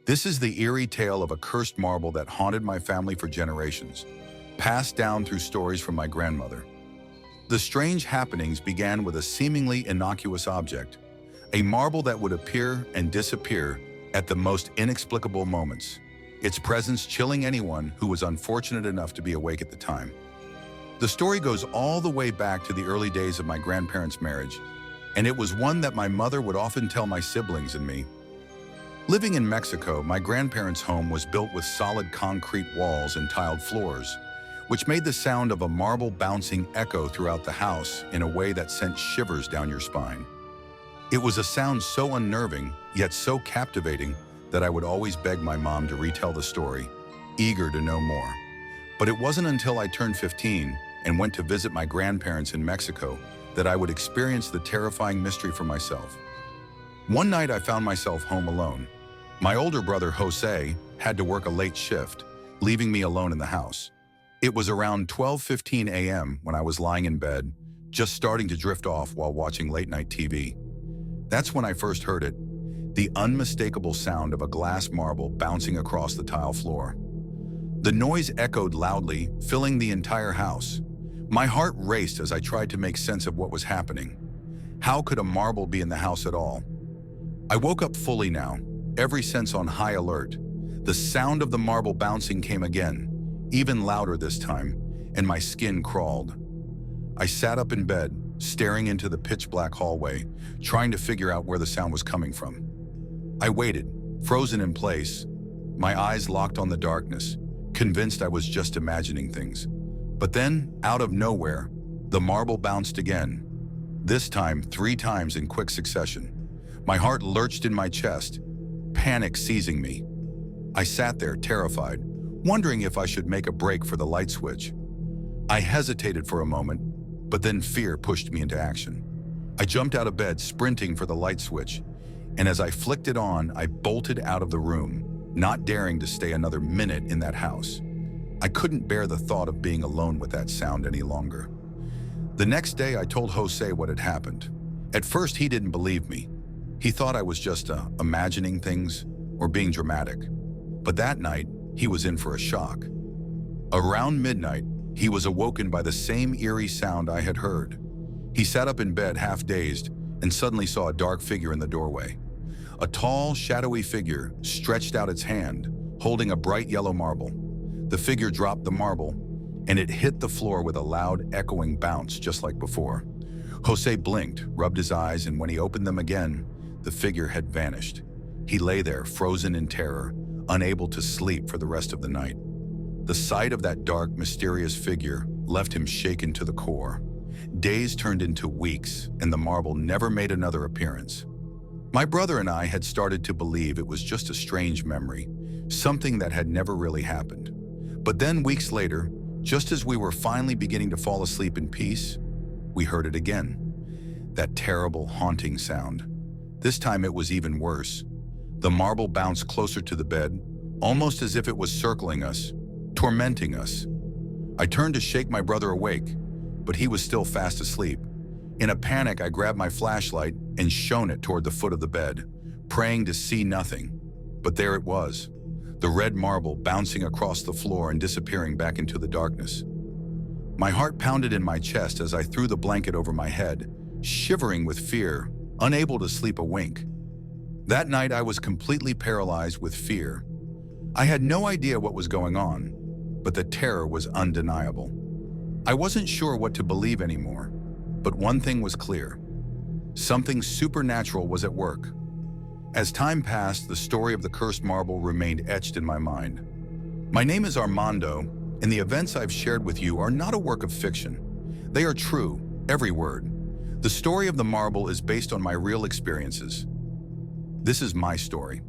This is the eerie tale of a cursed marble that haunted my family for generations, passed down through stories from my grandmother. The strange happenings began with a seemingly innocuous object, a marble that would appear and disappear at the most inexplicable moments, its presence chilling anyone who was unfortunate enough to be awake at the time. The story goes all the way back to the early days of my grandparents' marriage, and it was one that my mother would often tell my siblings and me. Living in Mexico, my grandparents' home was built with solid concrete walls and tiled floors, which made the sound of a marble bouncing echo throughout the house in a way that sent shivers down your spine. It was a sound so unnerving, yet so captivating, that I would always beg my mom to retell the story, eager to know more. But it wasn't until I turned 15 and went to visit my grandparents in Mexico that I would experience the terrifying mystery for myself. One night I found myself home alone. My older brother, José, had to work a late shift, leaving me alone in the house. It was around 12:15 a.m. when I was lying in bed, just starting to drift off while watching late-night TV. That's when I first heard it, the unmistakable sound of a glass marble bouncing across the tile floor. The noise echoed loudly, filling the entire house. My heart raced as I tried to make sense of what was happening. How could a marble be in the house at all? I woke up fully now, every sense on high alert. The sound of the marble bouncing came again, even louder this time, and my skin crawled. I sat up in bed, staring into the pitch-black hallway, trying to figure out where the sound was coming from. I waited, frozen in place, my eyes locked on the darkness, convinced I was just imagining things. But then, out of nowhere, the marble bounced again, this time 3 times in quick succession. My heart lurched in my chest, panic seizing me. I sat there, terrified, wondering if I should make a break for the light switch. I hesitated for a moment, but then fear pushed me into action. I jumped out of bed, sprinting for the light switch, and as I flicked it on, I bolted out of the room, not daring to stay another minute in that house. I couldn't bear the thought of being alone with that sound any longer. The next day, I told José what had happened. At first, he didn't believe me. He thought I was just imagining things or being dramatic. But that night, he was in for a shock. Around midnight, he was awoken by the same eerie sound I had heard. He sat up in bed, half dazed, and suddenly saw a dark figure in the doorway. A tall, shadowy figure stretched out its hand, holding a bright yellow marble. The figure dropped the marble, and it hit the floor with a loud, echoing bounce just like before. José blinked, rubbed his eyes, and when he opened them again, the figure had vanished. He lay there, frozen in terror, unable to sleep for the rest of the night. The sight of that dark, mysterious figure left him shaken to the core. Days turned into weeks, and the marble never made another appearance. My brother and I had started to believe it was just a strange memory, something that had never really happened. But then weeks later, just as we were finally beginning to fall asleep in peace, we heard it again. That terrible, haunting sound. This time it was even worse. The marble bounced closer to the bed, almost as if it was circling us, tormenting us. I turned to shake my brother awake, but he was still fast asleep. In a panic, I grabbed my flashlight and shone it toward the foot of the bed, praying to see nothing. But there it was, the red marble bouncing across the floor and disappearing back into the darkness. My heart pounded in my chest as I threw the blanket over my head, shivering with fear, unable to sleep a wink. That night, I was completely paralyzed with fear. I had no idea what was going on, but the terror was undeniable. I wasn't sure what to believe anymore, but one thing was clear. Something supernatural was at work. As time passed, the story of the cursed marble remained etched in my mind. My name is Armando, and the events I've shared with you are not a work of fiction. They are true, every word. The story of the marble is based on my real experiences. This is my story.